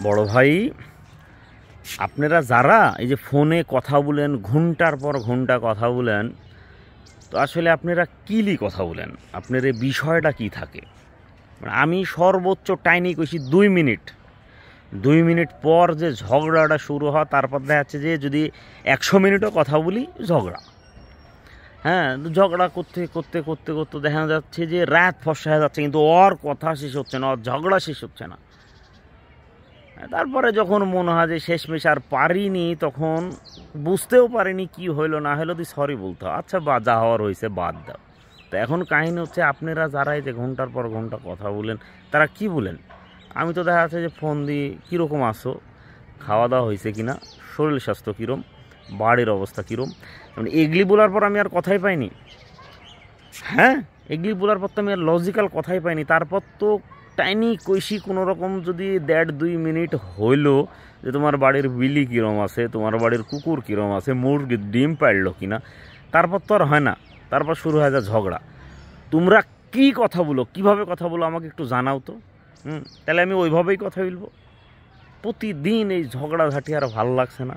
বড় ভাই, আপনারা যারা এই যে ফোনে কথা বলেন, ঘন্টার পর ঘন্টা কথা বলেন, তো আসলে আপনারা কিলি কথা বলেন, আপনার এই বিষয়টা কি থাকে? মানে আমি সর্বোচ্চ টাইনি কইছি 2 মিনিট। 2 মিনিট পর যে ঝগড়াটা শুরু হয়, তারপর দেখা যাচ্ছে যে যদি 100 মিনিটও কথা বলি ঝগড়া। হ্যাঁ, ঝগড়া করতে করতে করতে করতে দেখা যাচ্ছে যে রাত ফসা হয়ে যাচ্ছে, কিন্তু ওর কথা শেষ হচ্ছে না, ওর ঝগড়া শেষ হচ্ছে না। তারপরে যখন মনে হয় যে শেষমেশ আর পারিনি, তখন বুঝতেও পারিনি কি হইলো না হইলো, তুই সরি বলতে হয়, আচ্ছা বা যা হওয়ার হয়েছে বাদ দাও। তো এখন কাহিনী হচ্ছে, আপনারা যারা এই যে ঘন্টার পর ঘন্টা কথা বলেন, তারা কি বলেন? আমি তো দেখা যাচ্ছে যে ফোন দিয়ে কীরকম আসো, খাওয়া দাওয়া হয়েছে কিনা, শরীর স্বাস্থ্য কীরম, বাড়ির অবস্থা কীরম, মানে এগুলি বলার পর আমি আর কথাই পাইনি। হ্যাঁ, এগুলি বলার পর তো আমি আর লজিক্যাল কথাই পাইনি। তারপর তো টাইনি কইসি কোনো রকম যদি 1.5-2 মিনিট হইলো যে তোমার বাড়ির বিলি কীরম আছে, তোমার বাড়ির কুকুর কীরম আছে, মুরগির ডিম পারলো কিনা, তারপর তো আর হয় না। তারপর শুরু হয়ে যায় ঝগড়া। তোমরা কি কথা বলো, কিভাবে কথা বলো আমাকে একটু জানাও তো। তাহলে আমি ওইভাবেই কথা বলবো। প্রতিদিন এই ঝগড়াঝাটি আর ভালো লাগছে না।